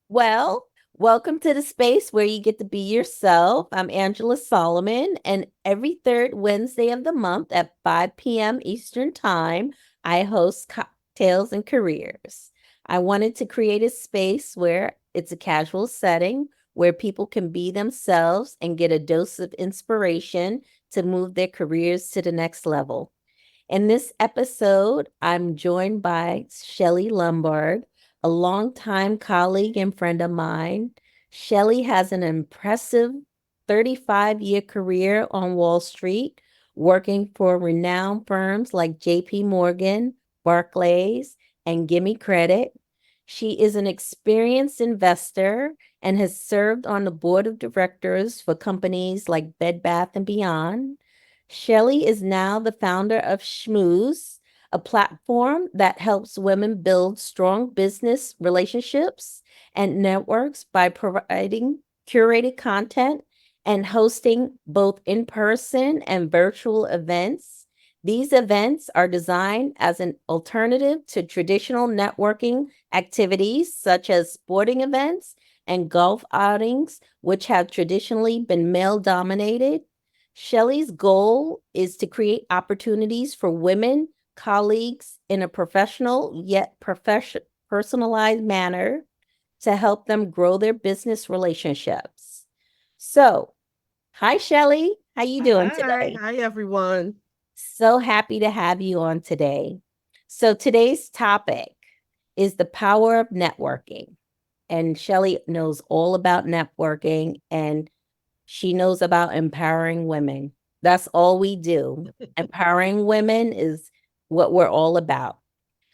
Well, welcome to the space where you get to be yourself. I'm Angela Solomon, and every third Wednesday of the month at 5 p.m. Eastern Time, I host Cocktails and Careers. I wanted to create a space where it's a casual setting where people can be themselves and get a dose of inspiration to move their careers to the next level. In this episode, I'm joined by Shelly Lombard, a longtime colleague and friend of mine. Shelly has an impressive 35-year career on Wall Street, working for renowned firms like JP Morgan, Barclays, and Gimme Credit. She is an experienced investor and has served on the board of directors for companies like Bed Bath and Beyond. Shelly is now the founder of Schmooze, a platform that helps women build strong business relationships and networks by providing curated content and hosting both in person and virtual events. These events are designed as an alternative to traditional networking activities such as sporting events and golf outings, which have traditionally been male dominated. Shelley's goal is to create opportunities for women colleagues in a professional yet personalized manner to help them grow their business relationships. So, hi Shelley, how you doing Hi, today? hi everyone. So happy to have you on today. So today's topic is the power of networking. And Shelley knows all about networking and she knows about empowering women. That's all we do. Empowering women is what we're all about.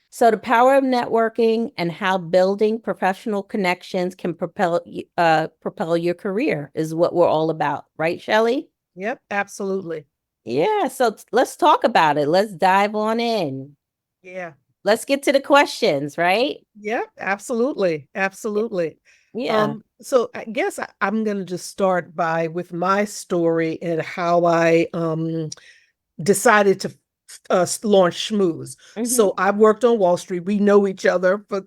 So, the power of networking and how building professional connections can propel your career is what we're all about, right, Shelley? Yep, absolutely. Yeah. So let's talk about it. Let's dive on in. Yeah. Let's get to the questions, right? Yep, absolutely. Absolutely. Yeah. So I guess I'm gonna just start by with my story and how I decided to launch Schmooze. Hmm. So I've worked on Wall Street. We know each other for,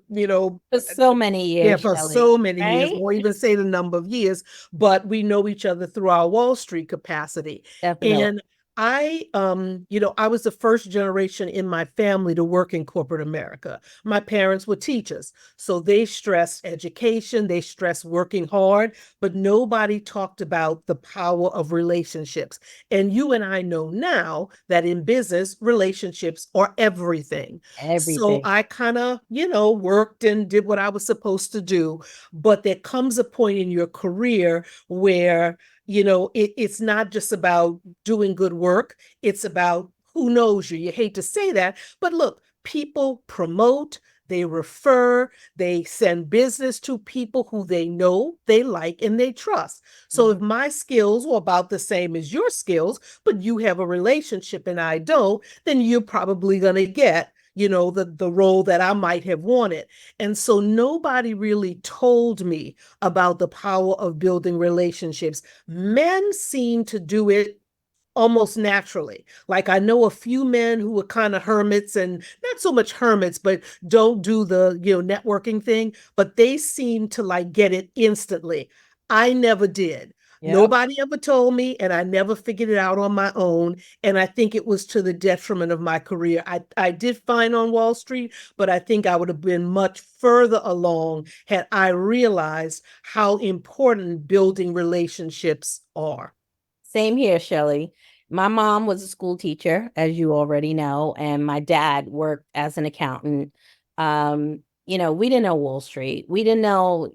For so many yeah, years, for Shelley, so many years, right? won't even say the number of years, but we know each other through our Wall Street capacity. Definitely. And I was the first generation in my family to work in corporate America. My parents were teachers, so they stressed education, they stressed working hard, but nobody talked about the power of relationships. And you and I know now that in business, relationships are everything. So Everything. I kind of, worked and did what I was supposed to do. But there comes a point in your career where, it's not just about doing good work, it's about who knows you. You hate to say that, but look, people promote, they refer, they send business to people who they know, they like, and they trust. So if Mhm. my skills were about the same as your skills, but you have a relationship and I don't, then you're probably going to get the role that I might have wanted. And so nobody really told me about the power of building relationships. Men seem to do it almost naturally. Like I know a few men who are kind of hermits and not so much hermits, but don't do the, networking thing, but they seem to like get it instantly. I never did. Yep. Nobody ever told me, and I never figured it out on my own. And I think it was to the detriment of my career. I did fine on Wall Street, but I think I would have been much further along had I realized how important building relationships are. Same here, Shelley. My mom was a school teacher, as you already know, and my dad worked as an accountant. We didn't know Wall Street. We didn't know,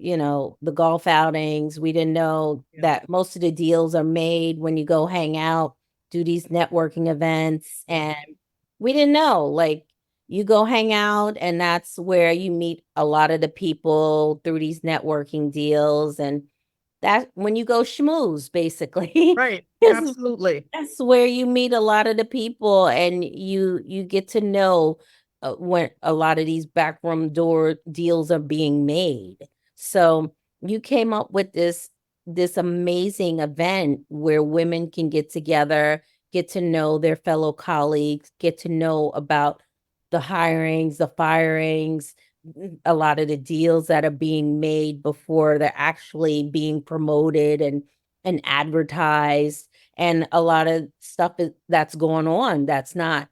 the golf outings. We didn't know Yeah. that most of the deals are made when you go hang out, do these networking events. Yeah. And we didn't know, like, you go hang out, and that's where you meet a lot of the people through these networking deals. And that when you go schmooze, basically, Right. is Absolutely. that's where you meet a lot of the people and you get to know when a lot of these backroom door deals are being made. So you came up with this amazing event where women can get together, get to know their fellow colleagues, get to know about the hirings, the firings, a lot of the deals that are being made before they're actually being promoted and advertised, and a lot of stuff that's going on that's not,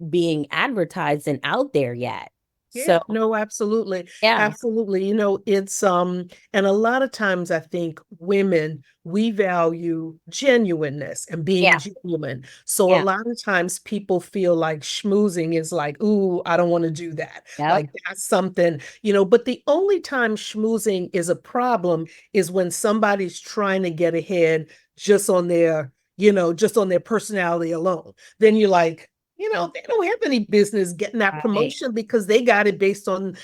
being advertised and out there yet. Yeah, So, no, absolutely. yeah, Absolutely. It's and a lot of times I think women, we value genuineness and being yeah, genuine. So a yeah, lot of times people feel like schmoozing is like, ooh, I don't want to do that. yep, Like that's something, but the only time schmoozing is a problem is when somebody's trying to get ahead just on just on their personality alone. Then you're like, they don't have any business getting that right, promotion because they got it based on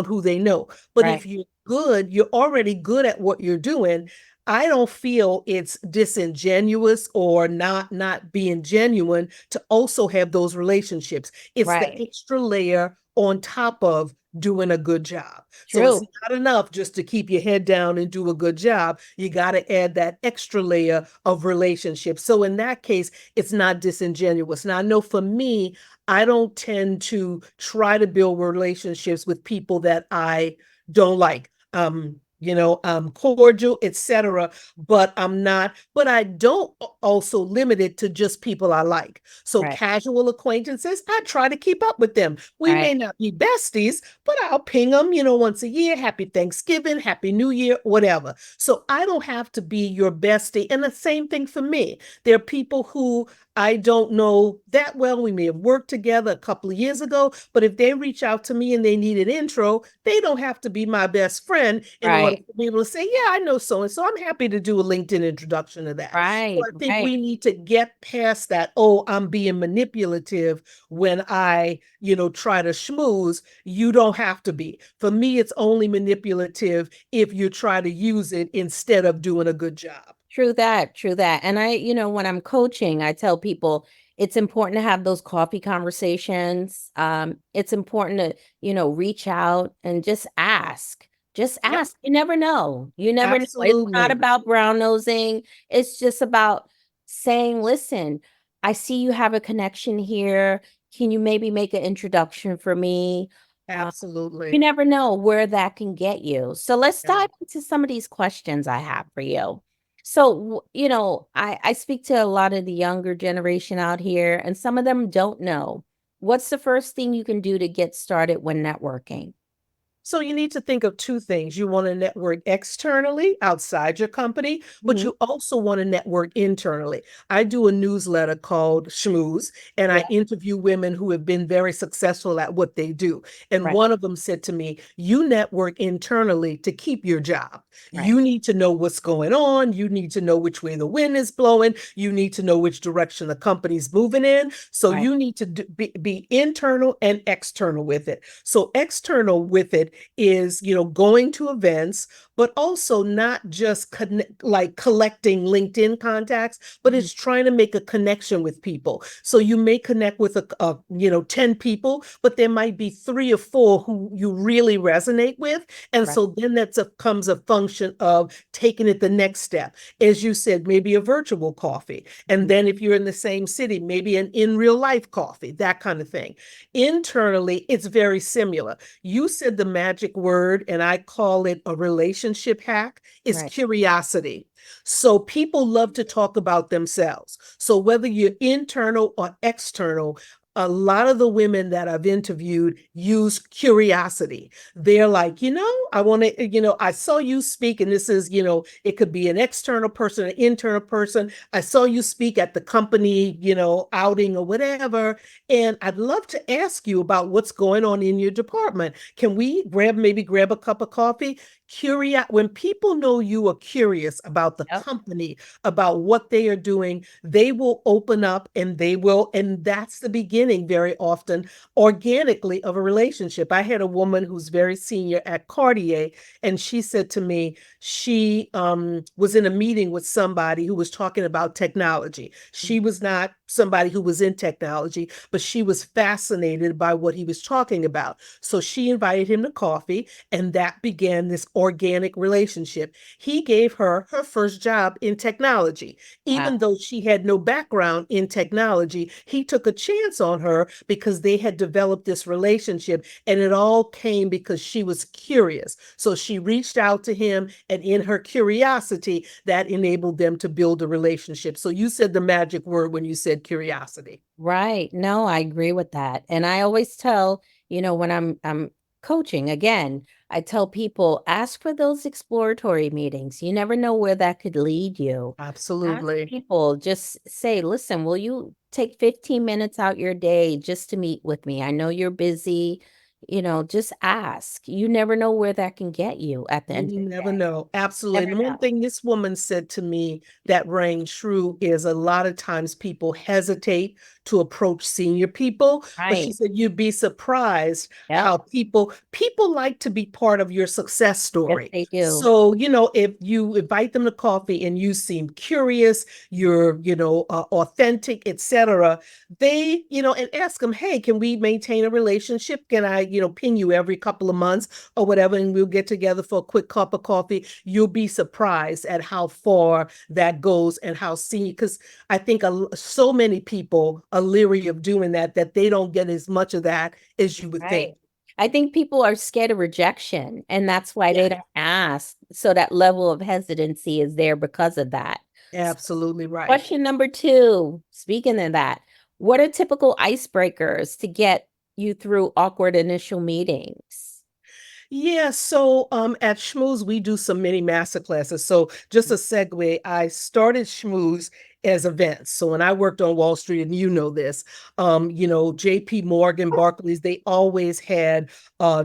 who they know. But right, if you're good, you're already good at what you're doing. I don't feel it's disingenuous or not being genuine to also have those relationships. It's the right. extra layer on top of doing a good job. So it's True. not enough just to keep your head down and do a good job. You got to add that extra layer of relationship. So in that case, it's not disingenuous. Now, I know for me, I don't tend to try to build relationships with people that I don't like. I'm cordial, etc. But I don't also limit it to just people I like. So Right, casual acquaintances, I try to keep up with them. We right, may not be besties, but I'll ping them, once a year. Happy Thanksgiving, Happy New Year, whatever. So I don't have to be your bestie. And the same thing for me. There are people who I don't know that well. We may have worked together a couple of years ago, but if they reach out to me and they need an intro, they don't have to be my best friend in order right, for me to say, yeah, I know so and so. I'm happy to do a LinkedIn introduction of that. So right, I think right. we need to get past that, oh, I'm being manipulative when I, try to schmooze. You don't have to be. For me, it's only manipulative if you try to use it instead of doing a good job. True that, true that. And when I'm coaching, I tell people it's important to have those coffee conversations. It's important to, reach out and just ask. Just Yep, ask. You never know. You never know. It's not absolutely. about brown nosing. It's just about saying, listen, I see you have a connection here. Can you maybe make an introduction for me? Uh, you Absolutely. never know where that can get you. So let's Yeah. dive into some of these questions I have for you. So, I speak to a lot of the younger generation out here, and some of them don't know. What's the first thing you can do to get started when networking? So you need to think of two things. You want to network externally outside your company, but Mhm. you also want to network internally. I do a newsletter called Schmooze, and I Yeah, interview women who have been very successful at what they do. And right, one of them said to me, you network internally to keep your job. right, You need to know what's going on. You need to know which way the wind is blowing. You need to know which direction the company's moving in. So right. you need to be internal and external with it. So external with it is, going to events, but also not just like collecting LinkedIn contacts, but Mhm. it's trying to make a connection with people. So you may connect with 10 people, but there might be three or four who you really resonate with. And Right. so then comes a function of taking it the next step. As you said, maybe a virtual coffee. And Mhm. then if you're in the same city, maybe an in real life coffee, that kind of thing. Internally, it's very similar. You said the magic word, and I call it a relationship hack, is Right. curiosity. So people love to talk about themselves. So whether you're internal or external, a lot of the women that I've interviewed use curiosity. They're like, I want to, I saw you speak, and this is, it could be an external person, an internal person. I saw you speak at the company, outing or whatever. And I'd love to ask you about what's going on in your department. Can we maybe grab a cup of coffee? When people know you are curious about the Yep. company, about what they are doing, they will open up, and that's the beginning very often organically of a relationship. I had a woman who's very senior at Cartier, and she said to me, she was in a meeting with somebody who was talking about technology. She was not somebody who was in technology, but she was fascinated by what he was talking about. So she invited him to coffee, and that began this organic relationship. He gave her first job in technology. Wow. Even though she had no background in technology, he took a chance on on her because they had developed this relationship, and it all came because she was curious. So she reached out to him, and in her curiosity, that enabled them to build a relationship. So you said the magic word when you said curiosity. Right. No, I agree with that. And I always tell, when I'm coaching again, I tell people ask for those exploratory meetings. You never know where that could lead you. Ask Absolutely. people, just say, listen, will you take 15 minutes out your day just to meet with me? I know you're busy. Just ask. You never know where that can get you at the You end of the never day. know. Absolutely. Never And one know. thing this woman said to me that rang true is a lot of times people hesitate to approach senior people, but she Right. said you'd be surprised Yep. how people like to be part of your success Yes, story. they do. So, if you invite them to coffee and you seem curious, you're, authentic, etc., they, and ask them, hey, can we maintain a relationship? Can I, ping you every couple of months or whatever, and we'll get together for a quick cup of coffee? You'll be surprised at how far that goes and how senior, because I think so many people are leery of doing that, that they don't get as much of that as you would think. Right. I think people are scared of rejection, and that's why Yeah, they don't ask. So that level of hesitancy is there because of that. absolutely right. Question number two, speaking of that, what are typical icebreakers to get you through awkward initial meetings? Yeah, so at Schmooze, we do some mini master classes. So just a segue, I started Schmooze as events. So when I worked on Wall Street, and you know this, JP Morgan, Barclays, they always had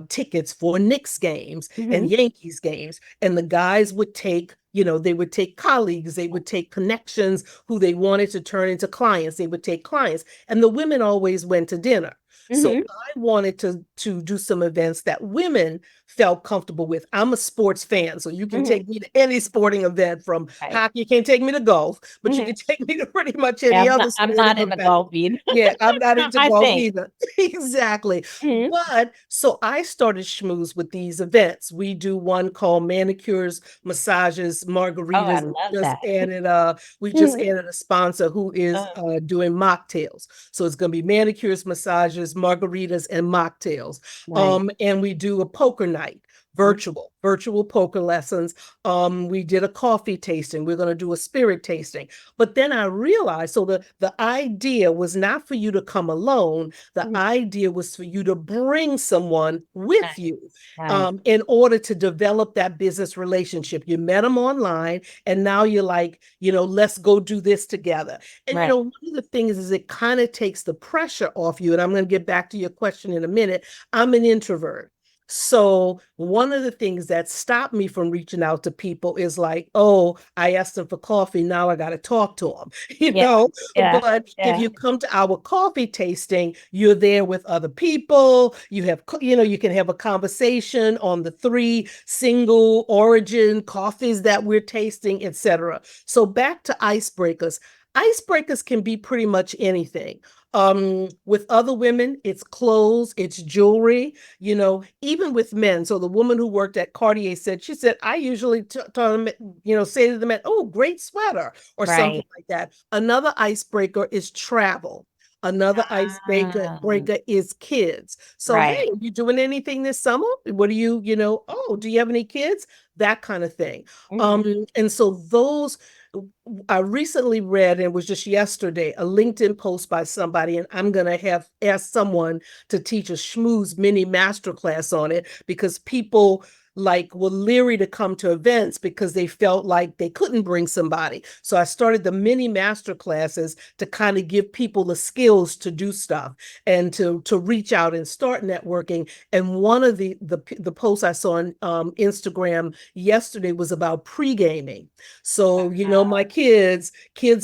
tickets for Knicks games and Hmm. Yankees games. And the guys would take, they would take colleagues, they would take connections who they wanted to turn into clients, they would take clients. And the women always went to dinner. So Hmm. I wanted to do some events that women felt comfortable with. I'm a sports fan, so you can Hmm. take me to any sporting event from Right. hockey. You can't take me to golf, but you Hmm. can take me to pretty much Yeah, any I'm other not, I'm sporting not in the event. golf either. Yeah, I'm not into I golf think. either. Exactly. Mhm. But so I started Schmooze with these events. We do one called manicures, massages, Oh, I margaritas. love that. We just Mhm. added a sponsor who is doing mocktails. So it's gonna be manicures, massages, margaritas, and mocktails. Nice. And we do a poker night, Mhm. virtual poker lessons. We did a coffee tasting. We're going to do a spirit tasting. But then I realized, so the idea was not for you to come alone. The Mhm. idea was for you to bring someone with Nice. you Nice. in order to develop that business relationship. You met them online, and now you're like, let's go do this together. And Right. one of the things is it kind of takes the pressure off you. And I'm going to get back to your question in a minute. I'm an introvert. So one of the things that stopped me from reaching out to people is like, oh, I asked them for coffee. Now I got to talk to them, Yeah. Yeah. But if Yeah. you come to our coffee tasting, you're there with other people. You can have a conversation on the three single origin coffees that we're tasting, etc. So back to icebreakers. Icebreakers can be pretty much anything. With other women, it's clothes, it's jewelry, even with men. So the woman who worked at Cartier said, she said, I usually tell them, say to the men, oh, great sweater or something Right. like that. Another icebreaker is travel. Another icebreaker Ah, breaker is kids. So, hey, right. are you doing anything this summer? What do oh, do you have any kids? That kind of thing. Hmm. And so those I recently read, and it was just yesterday, a LinkedIn post by somebody, and I'm going to have asked someone to teach a Schmooze mini masterclass on it because people were leery to come to events because they felt like they couldn't bring somebody. So I started the mini master classes to kind of give people the skills to do stuff and to reach out and start networking. And one of the posts I saw on Instagram yesterday was about pre-gaming. So, my kids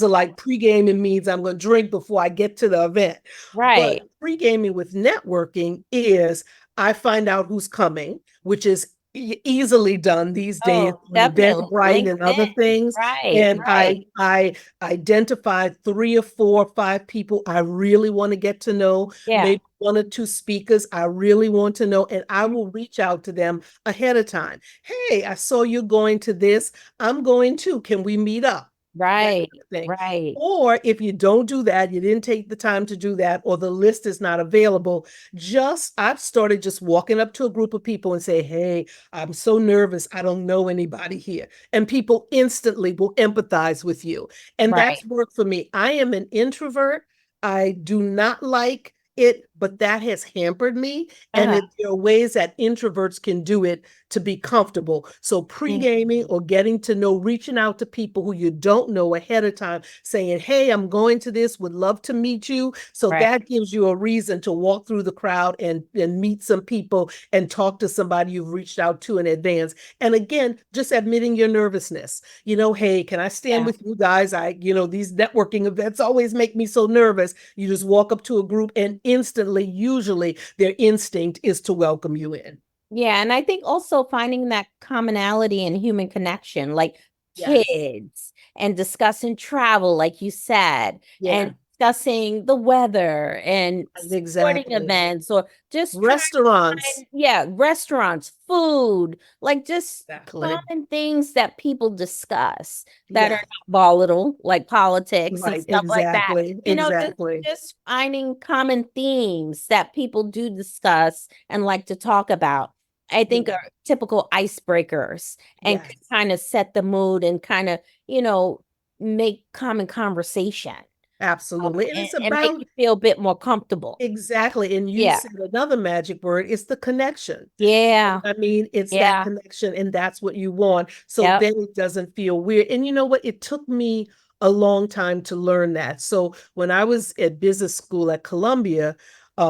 are like pre-gaming means I'm going to drink before I get to the event. But Right. pre-gaming with networking is I find out who's coming, which is easily done these days Oh, on definitely. Eventbrite and other LinkedIn. things. Right. And Right. I identify 3 or 4 or 5 people I really want to get to know, Yeah. maybe 1 or 2 speakers I really want to know, and I Mhm. will reach out to them ahead of time. Hey, I saw you going to this. I'm going to. Can we meet up? that Right. kind of thing. Right. Or if you don't do that, you didn't take the time to do that, or the list is not available, I've started just walking up to a group of people and say, hey, I'm so nervous. I don't know anybody here. And people instantly will empathize with you. And Right. that's worked for me. I am an introvert. I do not like it, but that has hampered me. And Uh-huh. there are ways that introverts can do it to be comfortable. So pre-gaming or getting to know, reaching out to people who you don't know ahead of time, saying, hey, I'm going to this, would love to meet you. So Right. that gives you a reason to walk through the crowd and meet some people and talk to somebody you've reached out to in advance. And again, just admitting your nervousness. Hey, can I stand Yeah. with you guys? These networking events always make me so nervous. You just walk up to a group and instantly, usually, their instinct is to welcome you in. Yeah, and I think also finding that commonality in human connection, like Yes. kids and discussing travel, like you said, Yeah. and discussing the weather and sporting Exactly. events or just trying to Restaurants. find, yeah, restaurants, food, like just Exactly. common things that people discuss that are Yeah. not volatile, like politics and Right. stuff like that. Exactly. Just Exactly. finding common themes that people do discuss and like to talk about. I think Yeah. are typical icebreakers and could Yes. kind of set the mood and kind of, make common conversation Absolutely. And it's and make about you feel a bit more comfortable. exactly. And you Yeah. said another magic word, it's the connection. Yeah. I mean, it's that Yeah. connection, and that's what you want. So Yep. then it doesn't feel weird. And you know what? It took me a long time to learn that. So when I was at business school at Columbia,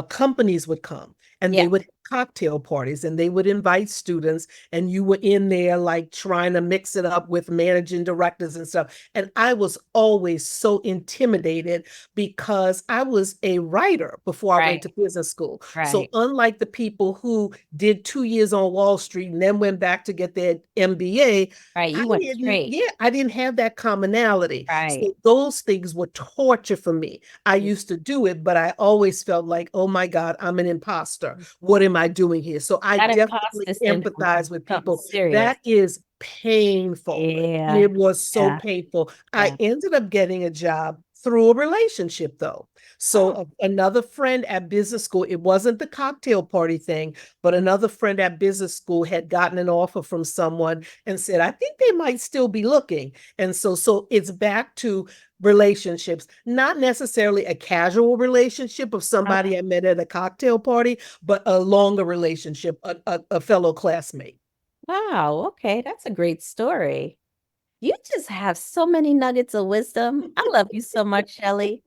companies would come and Yeah. they would have cocktail parties and they would invite students, and you were in there like trying to mix it up with managing directors and stuff. And I was always so intimidated because I was a writer before I went Right. to business school. So Right. unlike the people who did 2 years on Wall Street and then went back to get their MBA, Right. I You went didn't, straight. yeah, I didn't have that commonality. Right. So those things were torture for me. I used to do it, but I always felt like, oh my God, I'm an imposter. What am I doing here? So I That imposter definitely syndrome empathize is with something people. serious. That is painful. And Yeah. it was so Yeah. painful. I Yeah. ended up getting a job through a relationship, though. So Oh, another friend at business school, it wasn't the cocktail party thing, but another friend at business school had gotten an offer from someone and said, I think they might still be looking. And so it's back to relationships, not necessarily a casual relationship of somebody I met at a cocktail party, but a longer relationship, a fellow classmate. wow. Okay. That's a great story. You just have so many nuggets of wisdom. I love you so much, Shelly.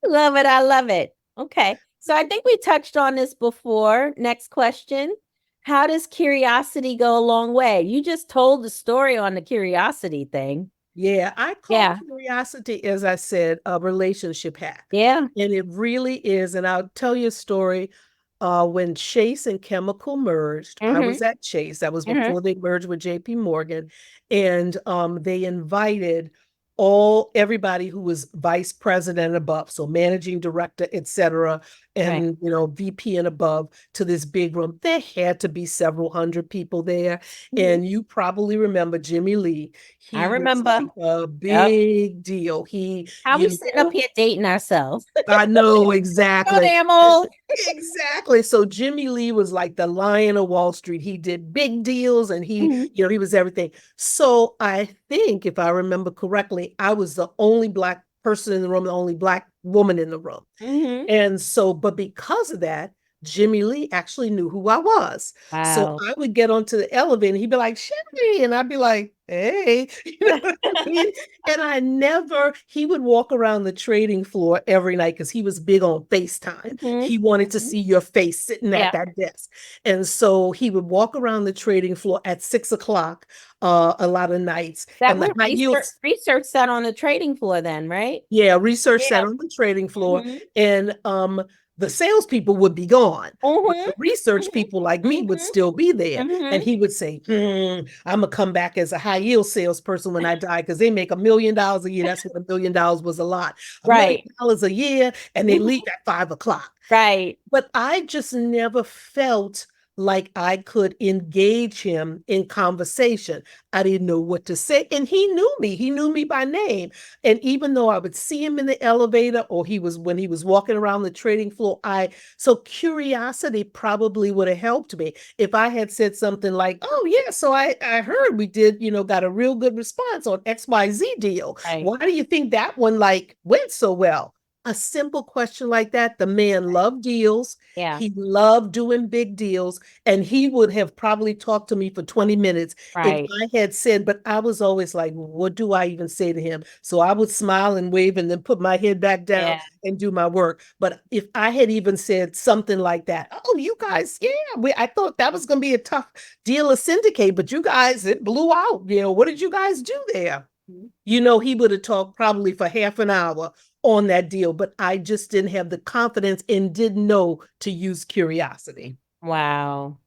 Love it. I love it. Okay. So I think we touched on this before. Next question. How does curiosity go a long way? You just told the story on the curiosity thing. Yeah, I call Yeah. curiosity, as I said, a relationship hack. Yeah. And it really is. And I'll tell you a story. When Chase and Chemical merged, I Mm-hmm. was at Chase. That was Mm-hmm. before they merged with JP Morgan. And they invited everybody who was vice president and above, so managing director, etc., Right. and VP and above, to this big room. There had to be several hundred people there. Mhm. And you probably remember Jimmy Lee. I He was remember. like a Yep. big deal. He, How we sitting up here dating ourselves? I know So exactly. damn old. Exactly. So Jimmy Lee was like the lion of Wall Street. He did big deals and Mhm. he was everything. So I think if I remember correctly, I was the only Black person in the room, the only Black woman in the room. Mhm. And so, but because of that, Jimmy Lee actually knew who I was. So Wow. I would get onto the elevator and he'd be like, Shelly. And I'd be like, hey, you know what I mean? And he would walk around the trading floor every night because he was big on FaceTime. Mhm. He wanted to Mhm. see your face sitting at Yeah. that desk. And so he would walk around the trading floor at 6 o'clock a lot of nights. That And the went high research yields, research that on the trading floor then, right? yeah, research Yeah. that on the trading floor. Mhm. And the salespeople would be gone, but Mhm. the research Mhm. people like me would Mhm. still be there. And Mhm. he would say, I'm gonna come back as a high yield salesperson when I die, because they make $1 million a year. That's what $1 million was a lot. A million Right. dollars a year, and they Mhm. leave at 5 o'clock. Right. But I just never felt like I could engage him in conversation. I didn't know what to say. And he knew me. He knew me by name. And even though I would see him in the elevator or he was when he was walking around the trading floor, so curiosity probably would have helped me if I had said something like, "Oh yeah, so I heard we did, got a real good response on XYZ deal. Right. Why do you think that one like went so well?" A simple question like that, the man loved deals. Yeah. He loved doing big deals, and he would have probably talked to me for 20 minutes if Right. I had said, but I was always like, what do I even say to him? So I would smile and wave and then put my head back down Yeah. and do my work. But if I had even said something like that, "Oh, you guys, yeah, I thought that was going to be a tough deal to syndicate, but you guys, it blew out. What did you guys do there?" He would have talked probably for half an hour on that deal, but I just didn't have the confidence and didn't know to use curiosity. Wow.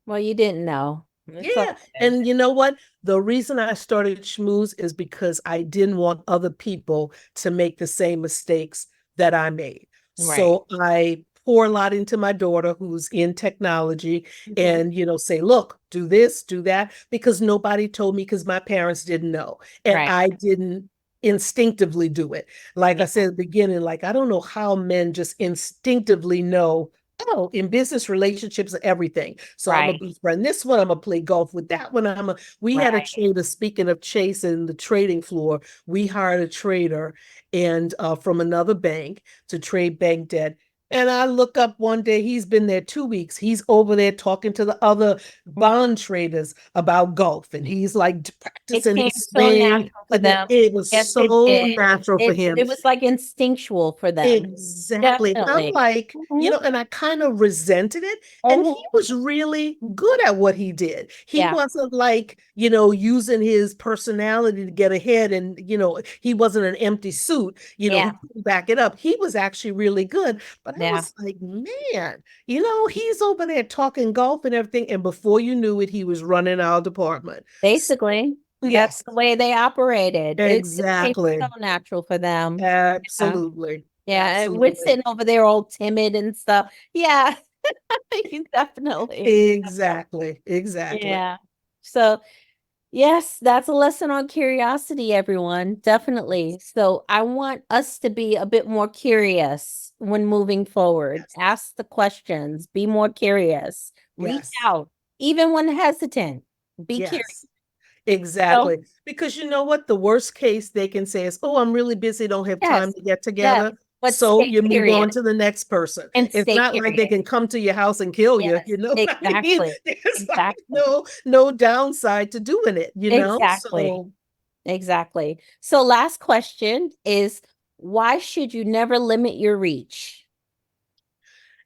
Well, you didn't know. It's all Yeah. good. And you know what? The reason I started Schmooze is because I didn't want other people to make the same mistakes that I made. Right. So I pour a lot into my daughter who's in technology Mhm. and, say, look, do this, do that, because nobody told me because my parents didn't know. And Right. I didn't instinctivly do it. Like I Yeah. said at the beginning, like I don't know how men just instinctively know. Oh, in business relationships are everything. So I'm gonna Right. befriend this one. I'm gonna play golf with that one. We had a Right. trader, speaking of chasing the trading floor, we hired a trader and from another bank to trade bank debt. And I look up one day, he's been there 2 weeks. He's over there talking to the other bond traders about golf. And he's like It practicing came his so swing. natural for And them. it was Yes, it so did. natural for him. It was like instinctual for them. Exactly. And I'm Definitely. like, Mhm. and I kind of resented it. And he Mhm. was really good at what he did. He Yeah. wasn't like, using his personality to get ahead and, he wasn't an empty suit, Yeah. he couldn't back it up. He was actually really good. But I Yeah. was like, man, he's over there talking golf and everything. And before you knew it, he was running our department. Basically, that's Yes, the way they operated. It just came so exactly. natural for them. Yeah. Absolutely. Yeah. And we're Absolutely. sitting over there all timid and stuff. Yeah. Definitely. Exactly. Exactly. Yeah. So, yes, that's a lesson on curiosity, everyone. Definitely. So, I want us to be a bit more curious when moving forward. Yes. Ask the questions, be more curious, reach Yes. out, even when hesitant. Be curious. Yes. So, Exactly. Because you know what? The worst case they can say is, "Oh, I'm really busy, don't have time yes, to get yes, together." but So stay you move curious on to the next person. and It's stay not like they curious. can come to your house and kill you, Yes, you know what I mean? exactly. There's like Exactly. no downside to doing it. Exactly. So Exactly. So, last question is, why should you never limit your reach?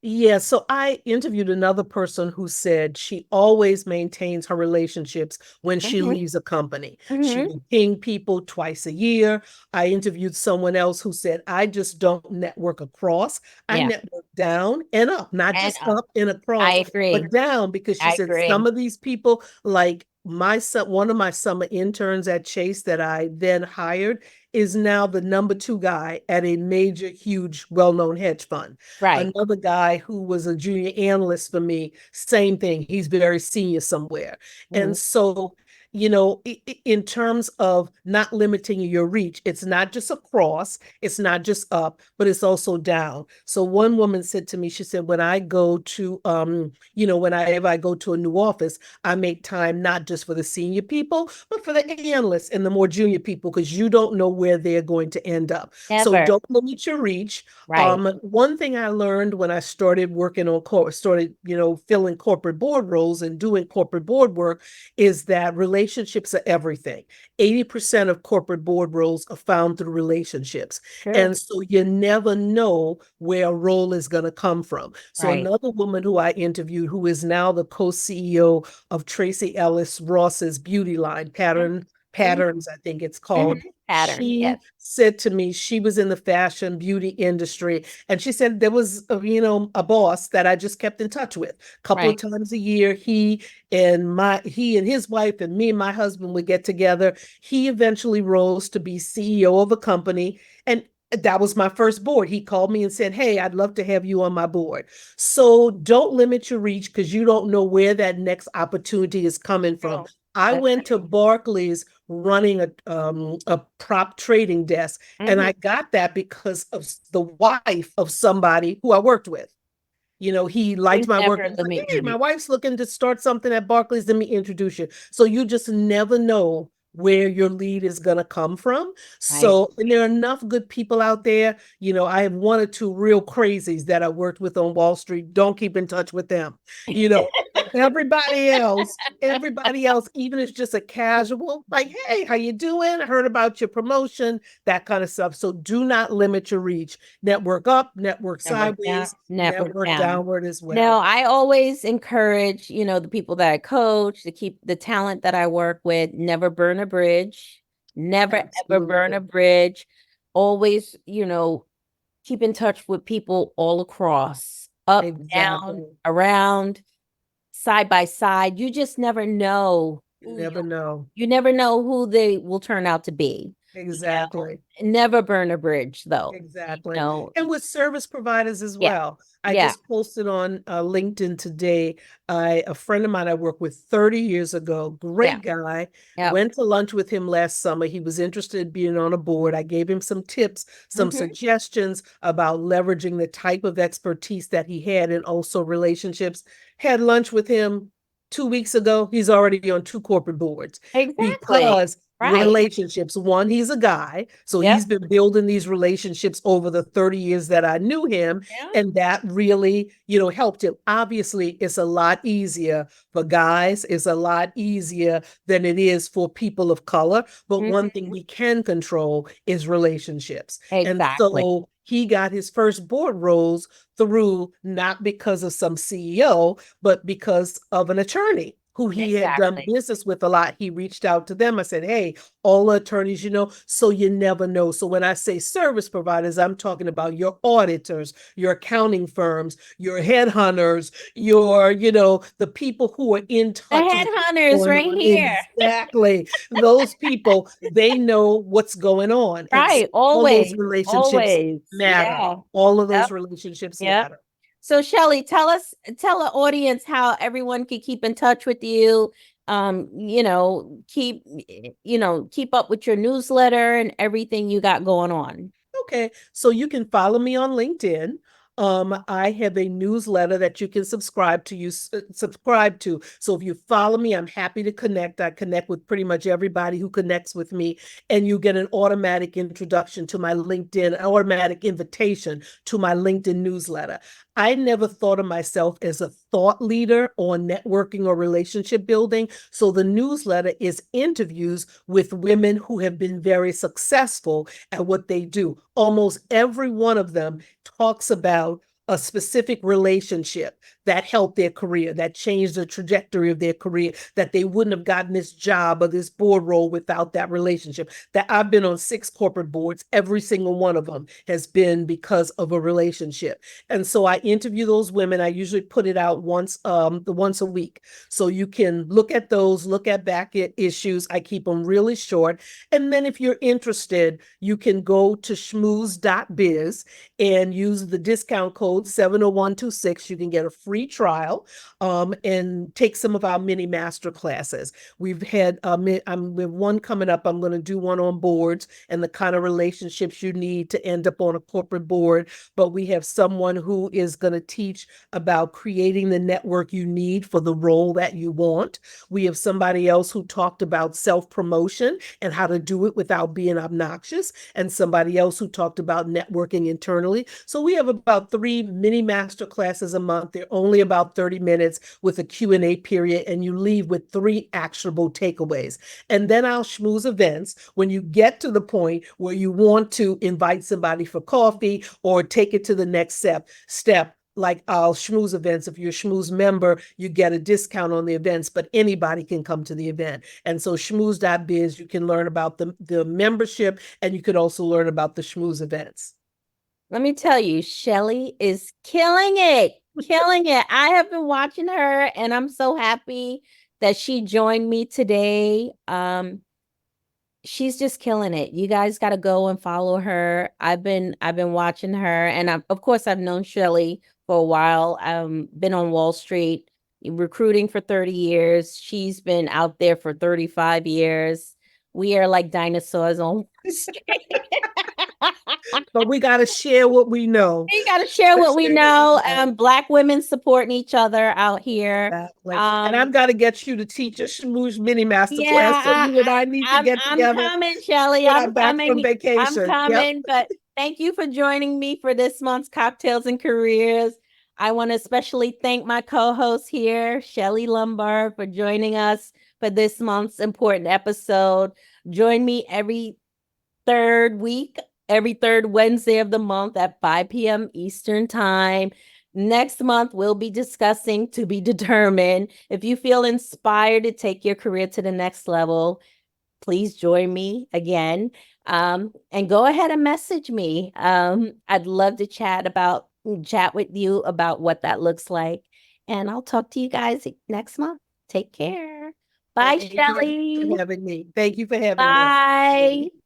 yeah, so I interviewed another person who said she always maintains her relationships when she Hmm. leaves a company. She Hmm. will ping people twice a year. I interviewed someone else who said, I just don't network across. I Yeah. network down and up, not And just up and I across, agree. but down, because she I said agree. some of these people, like my son, one of my summer interns at Chase that I then hired, is now the number two guy at a major, huge, well-known hedge fund. Right. Another guy who was a junior analyst for me, same thing. He's very senior somewhere. Mhm. And so, in terms of not limiting your reach, it's not just across, it's not just up, but it's also down. So one woman said to me, she said, when I go to, whenever I go to a new office, I make time not just for the senior people, but for the analysts and the more junior people, because you don't know where they're going to end up. So Never. don't limit your reach. Right. One thing I learned when I started working on filling corporate board roles and doing corporate board work is that relationships are everything. 80% of corporate board roles are found through relationships. True. And so you never know where a role is going to come from. So Right. another woman who I interviewed, who is now the co-CEO of Tracy Ellis Ross's beauty line, Mhm. Patterns, I think it's called. Mhm. Pattern. She Yes. said to me she was in the fashion beauty industry, and she said there was a boss that I just kept in touch with a couple of Right. times a year. He and his wife and me and my husband would get together. He eventually rose to be CEO of a company, and That was my first board. He called me and said, "Hey, I'd love to have you on my board." So don't limit your reach because you don't know where that next opportunity is coming from. True. I That's went to true. Barclays running a prop trading desk, and Hmm. I got that because of the wife of somebody who I worked with. He liked You my work. never He's like, limit "Hey, your my reach. wife's looking to start something at Barclays. Let me introduce you." So you just never know where your lead is going to come from. I So, and there are enough good people out there. I have one or two real crazies that I worked with on Wall Street. Don't keep in touch with them. You know, but everybody else, even if it's just a casual, like, "Hey, how you doing? I heard about your promotion," that kind of stuff. So do not limit your reach. Network up, network network down, sideways, network network down. downward as No, well. I always encourage, the people that I coach to keep the talent that I work with, never burn a bridge, never ever burn Absolutely. a bridge. Always, keep in touch with people all across, up, down, Exactly. around, side by side. You just never know You who never know. you never know who they will turn out to be. You know, Exactly. never burn a bridge though. Exactly. And with service providers as Yeah, well. I yeah, just posted on LinkedIn today. A friend of mine I worked with 30 years ago, yeah, great guy, yeah. went to lunch with him last summer. He was interested in being on a board. I gave him some tips, some Hmm. suggestions about leveraging the type of expertise that he had and also relationships. Had lunch with him 2 weeks ago. He's already on two corporate boards Exactly. because Right. relationships. One, he's a guy, so Yep. he's been building these relationships over the 30 years that I knew him, Yeah. and that really, helped him. Obviously, it's a lot easier for guys, it's a lot easier than it is for people of color, but one thing Mhm. we can control is relationships. And Exactly. so he got his first board roles through not because of some CEO, but because of an attorney who he had done Exactly. business with a lot. He reached out to them. I said, "Hey, all the attorneys, so you never know." So when I say service providers, I'm talking about your auditors, your accounting firms, your headhunters, the people who are in The touch with headhunters what's going right on. here. Exactly. Those people, they know what's going on. And so Right. all those Always. relationships Always. matter. Yeah. All of those Yep. relationships Yep. matter. So Shelly, tell the audience how everyone can keep in touch with you. Keep up with your newsletter and everything you got going on. Okay, so you can follow me on LinkedIn. I have a newsletter that you can subscribe to. So if you follow me, I'm happy to connect. I connect with pretty much everybody who connects with me, and you get an automatic introduction to my LinkedIn, an automatic invitation to my LinkedIn newsletter. I never thought of myself as a thought leader on networking or relationship building. So the newsletter is interviews with women who have been very successful at what they do. Almost every one of them talks about a specific relationship that helped their career, that changed the trajectory of their career, that they wouldn't have gotten this job or this board role without that relationship. That I've been on 6 corporate boards, every single one of them has been because of a relationship. And so I interview those women. I usually put it out once a week. So you can look at those, look at back at issues. I keep them really short. And then if you're interested, you can go to schmooze.biz and use the discount code 70126. You can get a free trial and take some of our mini master classes. We've had I'm with one coming up. I'm going to do one on boards and the kind of relationships you need to end up on a corporate board. But we have someone who is going to teach about creating the network you need for the role that you want. We have somebody else who talked about self promotion and how to do it without being obnoxious, and somebody else who talked about networking internally. So we have about 3 mini master classes a month. They're only about 30 minutes with a Q&A period, and you leave with 3 actionable takeaways. And then I'll schmooze events when you get to the point where you want to invite somebody for coffee or take it to the next step. Like I'll schmooze events. If you're a schmooze member, you get a discount on the events, but anybody can come to the event. And so schmooze.biz, you can learn about the membership, and you could also learn about the schmooze events. Let me tell you, Shelly is killing it. Killing it. I have been watching her and I'm so happy that she joined me today. she's just killing it. You guys got to go and follow her. I've been watching her, and of course I've known Shelly for a while. Been on Wall Street recruiting for 30 years. She's been out there for 35 years. We are like dinosaurs on Wall Street. But we got to share what we know. We got to share what we Share what we know. know. Black women supporting each other out here. Exactly. And I've Um, got to get you to teach a Schmooze mini master class. So Yeah, you and I need to get I'm together coming, Shelly. when I'm I'm back from coming. I'm vacation. Yep. coming. But thank you for joining me for this month's Cocktails and Careers. I want to especially thank my co-host here, Shelly Lombard, for joining us for this month's important episode. Join me every third Wednesday of the month at 5 p.m. Eastern Time. Next month, we'll be discussing to be determined. If you feel inspired to take your career to the next level, please join me again. And go ahead and message me. I'd love to chat with you about what that looks like. And I'll talk to you guys next month. Take care. Bye, Thank you Shelly. for having me. Thank you for having me. Bye.